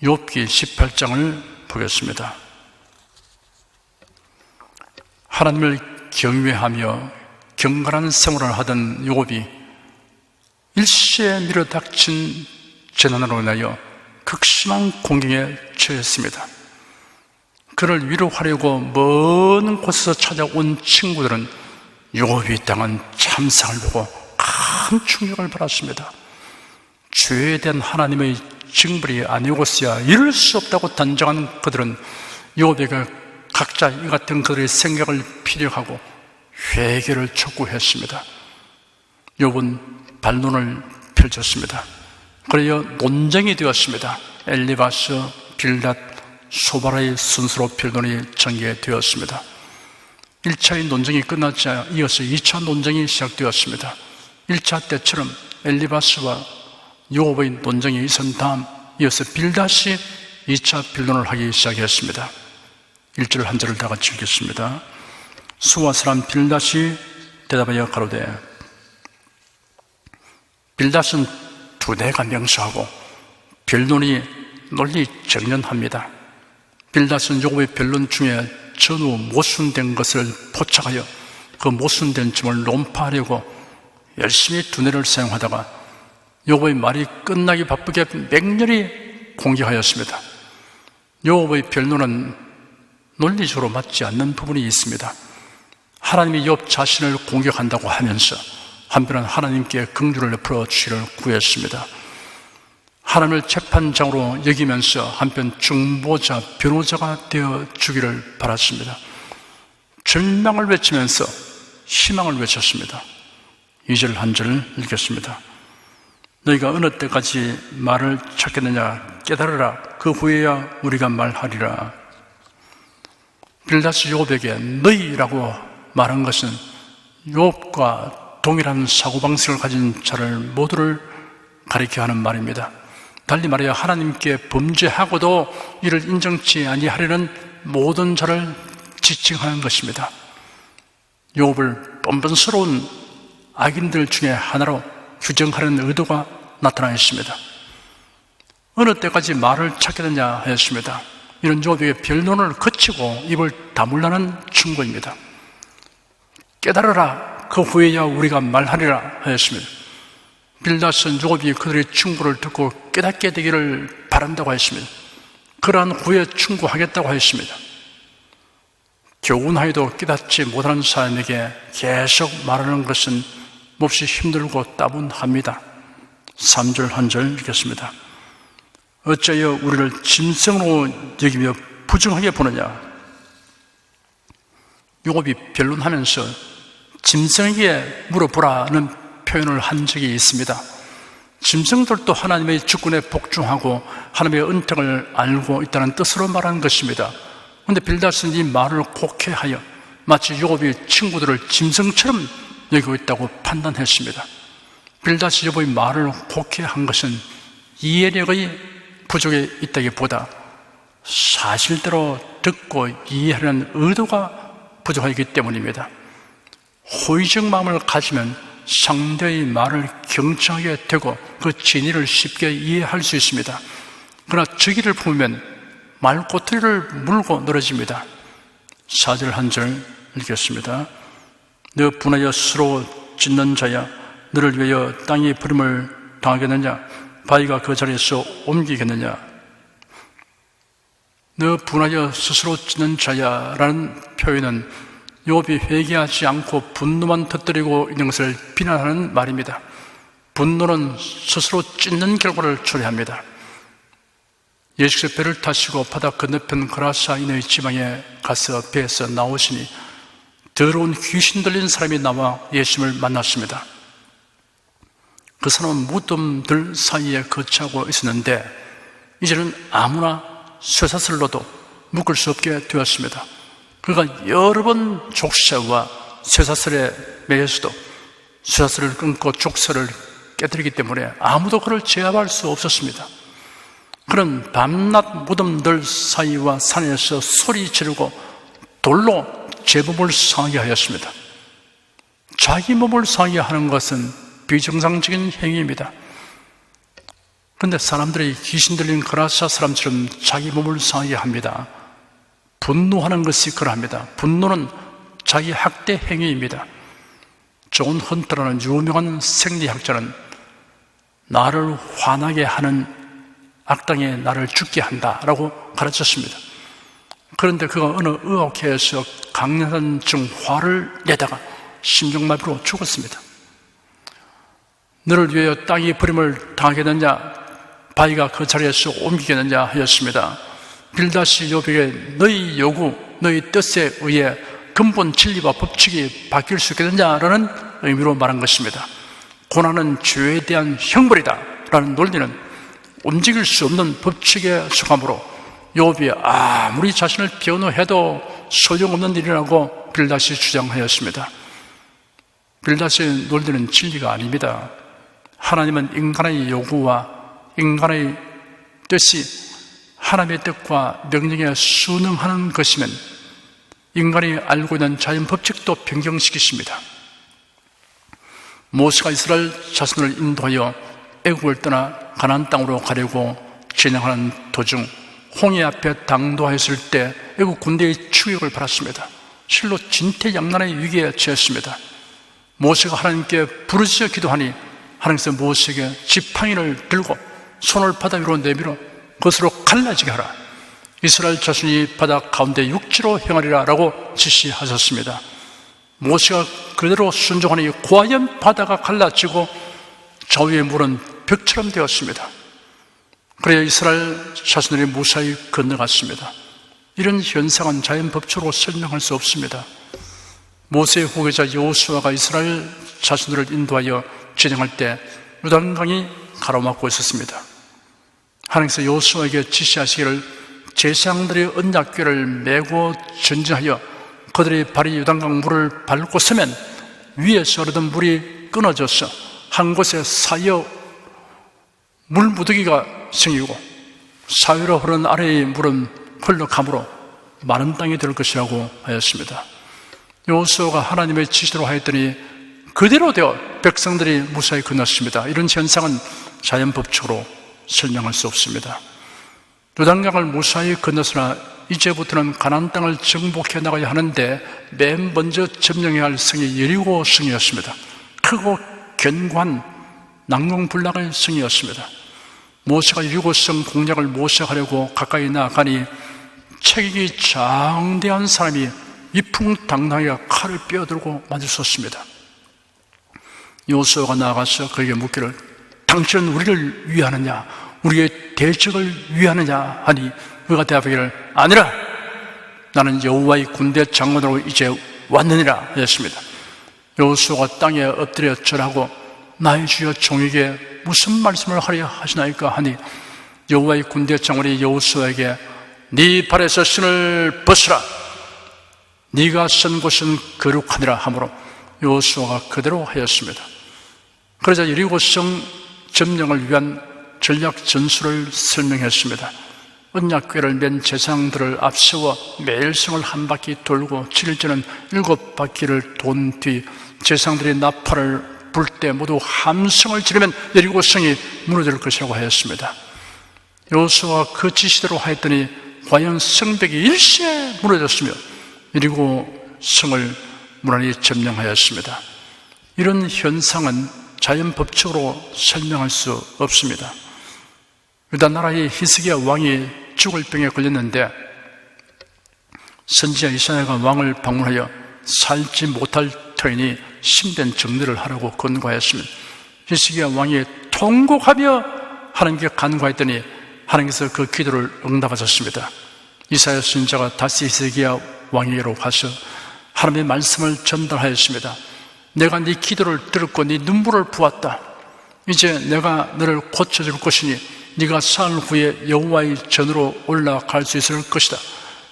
욥기 18장을 보겠습니다. 하나님을 경외하며 경건한 생활을 하던 욥이 일시에 밀어닥친 재난으로 인하여 극심한 공경에 처했습니다. 그를 위로하려고 먼 곳에서 찾아온 친구들은 욥이 당한 참상을 보고 큰 충격을 받았습니다. 죄에 대한 하나님의 징벌이 아니고서야 이룰 수 없다고 단정한 그들은 욥에게 각자 이 같은 그들의 생각을 피력하고 회개를 촉구했습니다. 욥은 반론을 펼쳤습니다. 그래야 논쟁이 되었습니다. 엘리바스, 빌닷, 소바라의 순서로 변론이 전개되었습니다. 1차의 논쟁이 끝나지 이어서 2차 논쟁이 시작되었습니다. 1차 때처럼 엘리바스와 욥의 논쟁이 있은 다음 이어서 빌닷이 2차 변론을 하기 시작했습니다. 1절 한 절을 다 같이 읽겠습니다. 수아 사람 빌닷이 대답하여 가로되, 빌닷은 두뇌가 명수하고 변론이 논리 정연합니다. 빌닷은 욥의 변론 중에 전후 모순된 것을 포착하여 그 모순된 점을 논파하려고 열심히 두뇌를 사용하다가 욥의 말이 끝나기 바쁘게 맹렬히 공격하였습니다. 욥의 변론은 논리적으로 맞지 않는 부분이 있습니다. 하나님이 욥 자신을 공격한다고 하면서 한편은 하나님께 긍휼을 베풀어 주시기를 구했습니다. 하나님을 재판장으로 여기면서 한편 중보자, 변호자가 되어 주기를 바랐습니다. 절망을 외치면서 희망을 외쳤습니다. 2절 한 절을 읽겠습니다. 너희가 어느 때까지 말을 찾겠느냐, 깨달으라. 그 후에야 우리가 말하리라. 빌닷이 욥에게 너희라고 말한 것은 욥과 동일한 사고방식을 가진 자를 모두를 가리켜 하는 말입니다. 달리 말하여 하나님께 범죄하고도 이를 인정치 아니하려는 모든 자를 지칭하는 것입니다. 욥을 뻔뻔스러운 악인들 중에 하나로 규정하려는 의도가 나타나 있습니다. 어느 때까지 말을 찾겠느냐 하였습니다. 이런 욥에게 변론을 거치고 입을 다물라는 충고입니다. 깨달으라. 그 후에야 우리가 말하리라 하였습니다. 빌닷은 욥이 그들의 충고를 듣고 깨닫게 되기를 바란다고 했습니다. 그러한 후에 충고하겠다고 했습니다. 교훈하여도 깨닫지 못하는 사람에게 계속 말하는 것은 몹시 힘들고 따분합니다. 3절 한 절 읽겠습니다. 어찌하여 우리를 짐승으로 여기며 부정하게 보느냐. 욥이 변론하면서 짐승에게 물어보라는 표현을 한 적이 있습니다. 짐승들도 하나님의 주권에 복종하고 하나님의 은택을 알고 있다는 뜻으로 말하는 것입니다. 그런데 빌닷은 이 말을 곡해하여 마치 욥이 친구들을 짐승처럼 여기고 있다고 판단했습니다. 빌닷이 욥의 말을 곡해한 것은 이해력의 부족에 있다기보다 사실대로 듣고 이해하려는 의도가 부족하기 때문입니다. 호의적 마음을 가지면 상대의 말을 경청하게 되고 그 진리를 쉽게 이해할 수 있습니다. 그러나 저기를 품으면 말꼬투리를 물고 늘어집니다. 4절 한 절 읽겠습니다. 너 분하여 스스로 짓는 자야, 너를 위하여 땅이 부름을 당하겠느냐, 바위가 그 자리에서 옮기겠느냐. 너 분하여 스스로 짓는 자야 라는 표현은 욥이 회개하지 않고 분노만 터뜨리고 있는 것을 비난하는 말입니다. 분노는 스스로 찢는 결과를 초래합니다. 예수께서 배를 타시고 바다 건너편 그라사인의 지방에 가서 배에서 나오시니 더러운 귀신 들린 사람이 나와 예수님을 만났습니다. 그 사람은 무덤들 사이에 거처하고 있었는데 이제는 아무나 쇠사슬로도 묶을 수 없게 되었습니다. 그가 여러 번 족쇄와 쇠사슬에 매여서도 쇠사슬을 끊고 족쇄를 깨뜨리기 때문에 아무도 그를 제압할 수 없었습니다. 그는 밤낮 무덤들 사이와 산에서 소리 지르고 돌로 제 몸을 상하게 하였습니다. 자기 몸을 상하게 하는 것은 비정상적인 행위입니다. 그런데 사람들이 귀신 들린 거라사 사람처럼 자기 몸을 상하게 합니다. 분노하는 것이 그러합니다. 분노는 자기 학대 행위입니다. 존 헌터라는 유명한 생리학자는 나를 화나게 하는 악당에 나를 죽게 한다라고 가르쳤습니다. 그런데 그가 어느 의학회에서 강렬한 화를 내다가 심장마비로 죽었습니다. 너를 위하여 땅이 버림을 당하겠느냐, 바위가 그 자리에서 옮기겠느냐 하였습니다. 빌닷이 욥에게 너희 요구, 너희 뜻에 의해 근본 진리와 법칙이 바뀔 수 있겠느냐라는 의미로 말한 것입니다. 고난은 죄에 대한 형벌이다 라는 논리는 움직일 수 없는 법칙에 속하므로 욥이 아무리 자신을 변호해도 소용없는 일이라고 빌닷이 주장하였습니다. 빌닷의 논리는 진리가 아닙니다. 하나님은 인간의 요구와 인간의 뜻이 하나님의 뜻과 명령에 순응하는 것이면 인간이 알고 있는 자연 법칙도 변경시키십니다. 모세가 이스라엘 자손을 인도하여 애국을 떠나 가나안 땅으로 가려고 진행하는 도중 홍해 앞에 당도하였을 때 애국 군대의 추격을 받았습니다. 실로 진퇴양난의 위기에 처했습니다. 모세가 하나님께 부르짖어 기도하니 하나님께서 모세에게 지팡이를 들고 손을 바다 위로 내밀어 그것으로 갈라지게 하라. 이스라엘 자손이 바다 가운데 육지로 행하리라 라고 지시하셨습니다. 모세가 그대로 순종하니 과연 바다가 갈라지고 좌우의 물은 벽처럼 되었습니다. 그래야 이스라엘 자손들이 무사히 건너갔습니다. 이런 현상은 자연 법칙으로 설명할 수 없습니다. 모세의 후계자 여호수아가 이스라엘 자손들을 인도하여 진행할 때 요단강이 가로막고 있었습니다. 하나님께서 여호수아에게 지시하시기를 제사장들의 언약궤를 메고 전진하여 그들의 발이 요단강 물을 밟고 서면 위에서 흐르던 물이 끊어져서 한 곳에 사이어 물 무더기가 생기고 사이로 흐르는 아래의 물은 흘러가므로 마른 땅이 될 것이라고 하였습니다. 여호수아가 하나님의 지시로 하였더니 그대로 되어 백성들이 무사히 건넜습니다. 이런 현상은 자연 법칙으로 설명할 수 없습니다. 요단강을 무사히 건넜으나 이제부터는 가나안 땅을 정복해 나가야 하는데 맨 먼저 점령해야 할 성이 여리고 성이었습니다. 크고 견고한 난공불락의 성이었습니다. 모세가 여리고 성 공략을 모색하려고 가까이 나아가니 체격이 장대한 사람이 위풍당당하게 칼을 빼어들고 맞으셨습니다. 여호수아가 나아가서 그에게 묻기를 당신은 우리를 위하느냐 우리의 대적을 위하느냐 하니 그가 대답하기를 아니라 나는 여호와의 군대 장관으로 이제 왔느니라 하였습니다. 여호수아가 땅에 엎드려 절하고 나의 주여 종에게 무슨 말씀을 하려 하시나이까 하니 여호와의 군대 장관이 여호수아에게 네 발에서 신을 벗으라 네가 선 곳은 거룩하니라 하므로 여호수아가 그대로 하였습니다. 그러자 여리고 성 점령을 위한 전략 전술을 설명했습니다. 언약궤를 맨 제사장들을 앞세워 매일 성을 한 바퀴 돌고 7일째는 7바퀴를 돈 뒤 제사장들이 나팔을 불 때 모두 함성을 지르면 여리고 성이 무너질 것이라고 하였습니다. 여호수아가 그 지시대로 하였더니 과연 성벽이 일시에 무너졌으며 여리고 성을 무난히 점령하였습니다. 이런 현상은 자연 법칙으로 설명할 수 없습니다. 유다 나라의 히스기야 왕이 죽을 병에 걸렸는데 선지자 이사야가 왕을 방문하여 살지 못할 터이니 신변 정리를 하라고 권고하였습니다. 히스기야 왕이 통곡하며 하나님께 간구했더니 하나님께서 그 기도를 응답하셨습니다. 이사야 선지자가 다시 히스기야 왕에게로 가서 하나님의 말씀을 전달하였습니다. 내가 네 기도를 들었고 네 눈물을 부었다. 이제 내가 너를 고쳐줄 것이니 네가 사흘 후에 여호와의 전으로 올라갈 수 있을 것이다.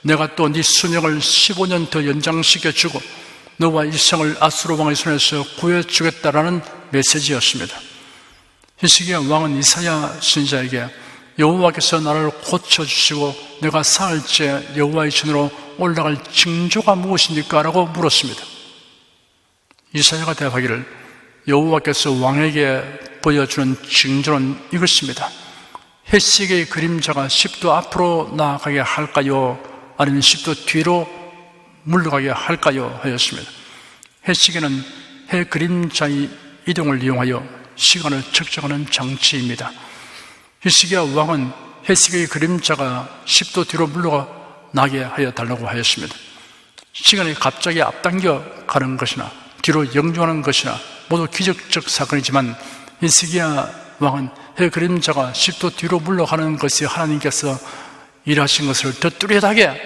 내가 또 네 수명을 15년 더 연장시켜주고 너와 이 성을 아수르 왕의 손에서 구해주겠다라는 메시지였습니다. 히스기야 왕은 이사야 선지자에게 여호와께서 나를 고쳐주시고 내가 사흘째 여호와의 전으로 올라갈 징조가 무엇입니까? 라고 물었습니다. 이사야가 대답하기를 여호와께서 왕에게 보여주는 징조는 이것입니다. 해시계의 그림자가 10도 앞으로 나아가게 할까요? 아니면 10도 뒤로 물러가게 할까요? 하였습니다. 해시계는 해 그림자의 이동을 이용하여 시간을 측정하는 장치입니다. 히스기야 왕은 해시계의 그림자가 10도 뒤로 물러나게 하여 달라고 하였습니다. 시간이 갑자기 앞당겨 가는 것이나 뒤로 역류하는 것이나 모두 기적적 사건이지만 히스기야 왕은 해 그림자가 10도 뒤로 물러가는 것이 하나님께서 일하신 것을 더 뚜렷하게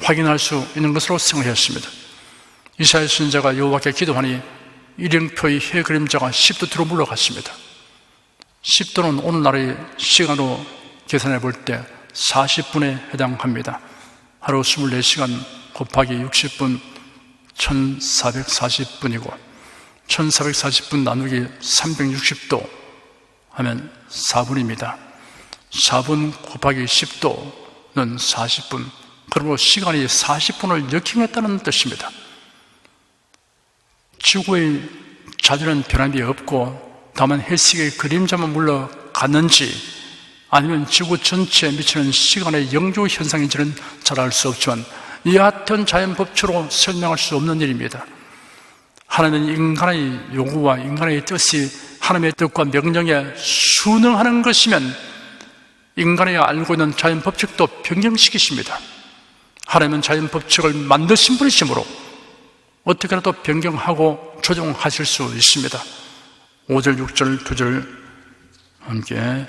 확인할 수 있는 것으로 생각했습니다. 이사야 선지자가 여호와께 기도하니 일행표의 해 그림자가 10도 뒤로 물러갔습니다. 10도는 오늘날의 시간으로 계산해 볼 때 40분에 해당합니다. 하루 24시간 곱하기 60분 1440분이고 1440분 나누기 360도 하면 4분입니다. 4분 곱하기 10도는 40분. 그러므로 시간이 40분을 역행했다는 뜻입니다. 지구의 자주는 변함이 없고 다만 해시계의 그림자만 물러갔는지 아니면 지구 전체에 미치는 시간의 영주 현상인지는 잘 알 수 없지만 여하튼 자연법칙으로 설명할 수 없는 일입니다. 하나님은 인간의 요구와 인간의 뜻이 하나님의 뜻과 명령에 순응하는 것이면 인간이 알고 있는 자연법칙도 변경시키십니다. 하나님은 자연법칙을 만드신 분이시므로 어떻게라도 변경하고 조정하실 수 있습니다. 5절, 6절, 2절 함께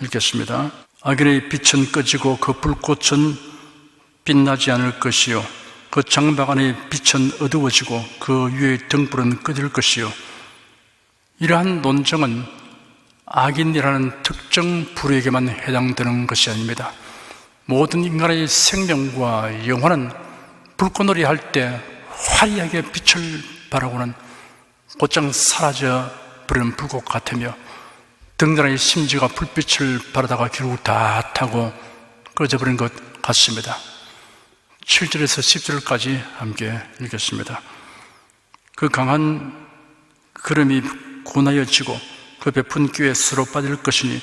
읽겠습니다. 악인의 빛은 꺼지고 그 불꽃은 빛나지 않을 것이요 그 장막 안의 빛은 어두워지고 그 위의 등불은 꺼질 것이요. 이러한 논증은 악인이라는 특정 부류에게만 해당되는 것이 아닙니다. 모든 인간의 생명과 영혼은 불꽃놀이 할 때 화려하게 빛을 발하고는 곧장 사라져 버리는 불꽃 같으며 등단의 심지가 불빛을 바라다가 결국 다 타고 꺼져버린 것 같습니다. 7절에서 10절까지 함께 읽겠습니다. 그 강한 구름이 고나여 지고 그 베푼 기에 스스로 빠질 것이니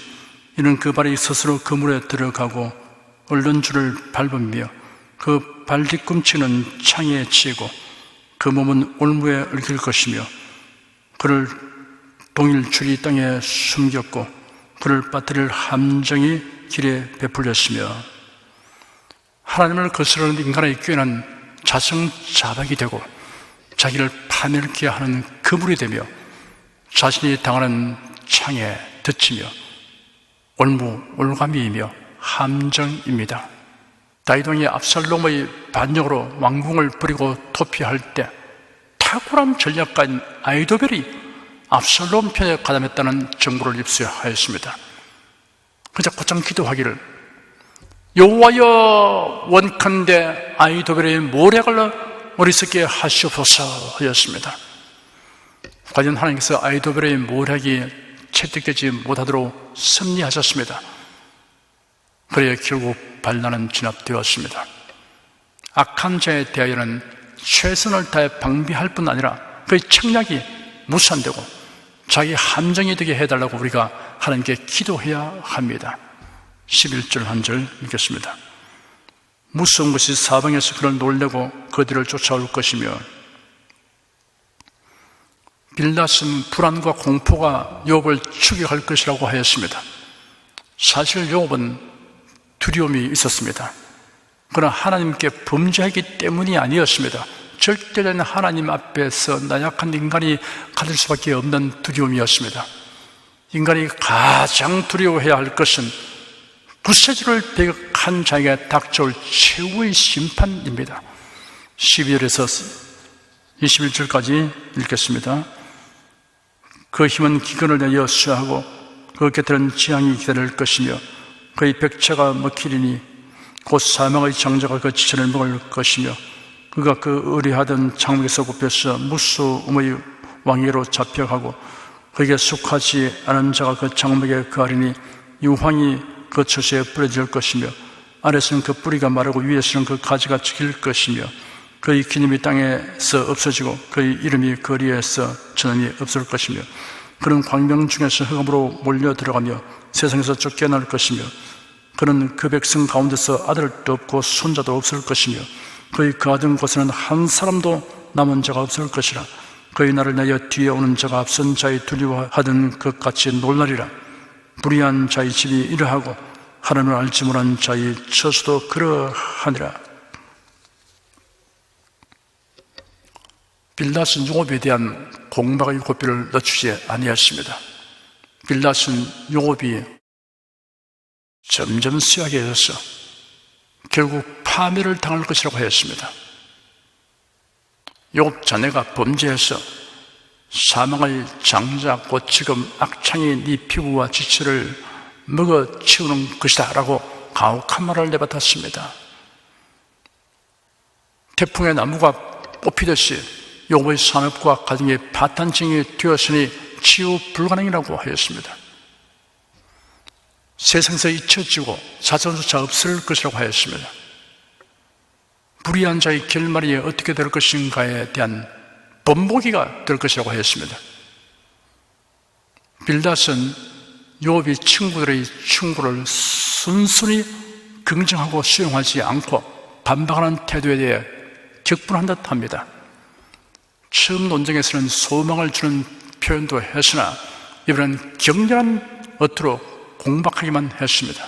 이는 그 발이 스스로 그 물에 들어가고 얼른 줄을 밟으며 그 발 뒤꿈치는 창에 치이고 그 몸은 올무에 얽힐 것이며 그를 동일 줄이 땅에 숨겼고 그를 빠뜨릴 함정이 길에 베풀렸으며 하나님을 거스르는 인간의 꾀는 자성자박이 되고 자기를 파멸케 하는 그물이 되며 자신이 당하는 창에 덮치며 올무올감이이며 함정입니다. 다윗 왕이 압살롬의 반역으로 왕궁을 버리고 도피할 때 탁월한 전략가인 아히도벨이 압살롬 편에 가담했다는 정보를 입수하였습니다. 그저 곧장 기도하기를 여호와여 원컨대 아히도벨의 모략을 어리석게 하시옵소서 하였습니다. 과연 하나님께서 아히도벨의 모략이 채택되지 못하도록 섭리하셨습니다. 그래야 결국 반란은 진압되었습니다. 악한 자에 대하여는 최선을 다해 방비할 뿐 아니라 그의 책략이 무산되고 자기 함정이 되게 해달라고 우리가 하나님께 기도해야 합니다. 11절 한 절 읽겠습니다. 무서운 것이 사방에서 그를 놀래고 그 뒤를 쫓아올 것이며 빌닷은 불안과 공포가 욥을 추격할 것이라고 하였습니다. 사실 욥은 두려움이 있었습니다. 그러나 하나님께 범죄하기 때문이 아니었습니다. 절대된 하나님 앞에서 나약한 인간이 가질 수밖에 없는 두려움이었습니다. 인간이 가장 두려워해야 할 것은 구세주를 배격한 자에게 닥쳐올 최후의 심판입니다. 12절에서 21절까지 읽겠습니다. 그 힘은 기근을 내어 수하고 그 곁에는 재앙이 기다릴 것이며 그의 백체가 먹히리니 곧 사망의 장자가 그 지체를 먹을 것이며 그가 그 의뢰하던 장막에서 굽혀서 무수음의 왕위로 잡혀가고 그에게 속하지 않은 자가 그 장막에 거하리니 유황이 그 처소에 뿌려질 것이며 아래서는 그 뿌리가 마르고 위에서는 그 가지가 지킬 것이며 그의 기념이 땅에서 없어지고 그의 이름이 거리에서 전함이 없을 것이며 그는 광명 중에서 흑암으로 몰려 들어가며 세상에서 쫓겨날 것이며 그는 그 백성 가운데서 아들도 없고 손자도 없을 것이며 그의 거하던 곳에는 한 사람도 남은 자가 없을 것이라. 그의 날을 내어 뒤에 오는 자가 앞선 자의 두려워하던 것 같이 놀라리라. 불의한 자의 집이 이러하고 하나님을 알지 못한 자의 처소도 그러하니라. 빌닷은 요압에 대한 공박의 고삐를 늦추지 아니하였습니다. 빌닷은 요압이 점점 쇠하게 해서 결국 파멸을 당할 것이라고 하였습니다. 요압 자네가 범죄해서 사망의 장자 곧 지금 악창이 네 피부와 지체를 먹어치우는 것이다 라고 가혹한 말을 내뱉었습니다. 태풍의 나무가 뽑히듯이 요압의 산업과 가정이 파탄증이 되었으니 치유 불가능이라고 하였습니다. 세상에서 잊혀지고 자존조차 없을 것이라고 하였습니다. 불의한 자의 결말이 어떻게 될 것인가에 대한 본보기가 될 것이라고 하였습니다. 빌닷은 요압의 친구들의 충고를 순순히 긍정하고 수용하지 않고 반박하는 태도에 대해 격분한 듯 합니다. 처음 논쟁에서는 소망을 주는 표현도 했으나 이번엔 격렬한 어투로 공박하기만 했습니다.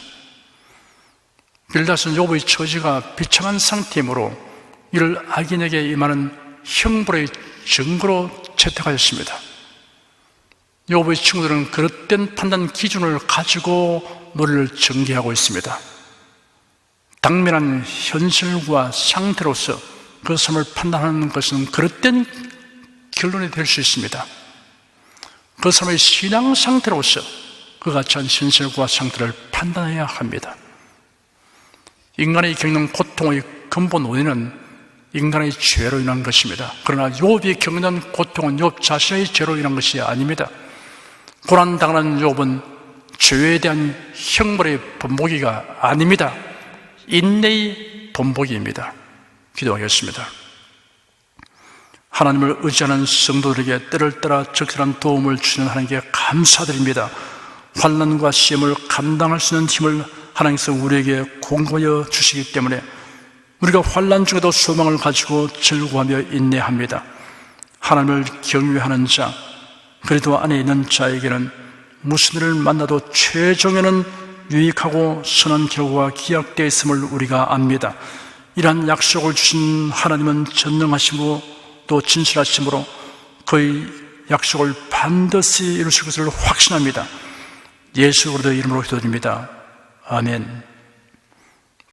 빌닷은 요압의 처지가 비참한 상태이므로 이를 악인에게 임하는 형벌의 증거로 채택하였습니다. 요압의 친구들은 그릇된 판단 기준을 가지고 노래를 전개하고 있습니다. 당면한 현실과 상태로서 그 삶을 판단하는 것은 그릇된 결론이 될 수 있습니다. 그 사람의 신앙 상태로서 그가 처한 현실과 상태를 판단해야 합니다. 인간이 겪는 고통의 근본 원인은 인간의 죄로 인한 것입니다. 그러나 요압이 겪는 고통은 요압 자신의 죄로 인한 것이 아닙니다. 고난당하는 요압은 죄에 대한 형벌의 본보기가 아닙니다. 인내의 본보기입니다. 기도하겠습니다. 하나님을 의지하는 성도들에게 때를 따라 적절한 도움을 주시는 하나님께 감사드립니다. 환난과 시험을 감당할 수 있는 힘을 하나님께서 우리에게 공급하여 주시기 때문에 우리가 환난 중에도 소망을 가지고 즐거워하며 인내합니다. 하나님을 경외하는 자, 그리스도 안에 있는 자에게는 무슨 일을 만나도 최종에는 유익하고 선한 결과가 기약되어 있음을 우리가 압니다. 이러한 약속을 주신 하나님은 전능하시고 또 진실하심으로 그의 약속을 반드시 이루실 것을 확신합니다. 예수 그리스도의 이름으로 기도드립니다. 아멘.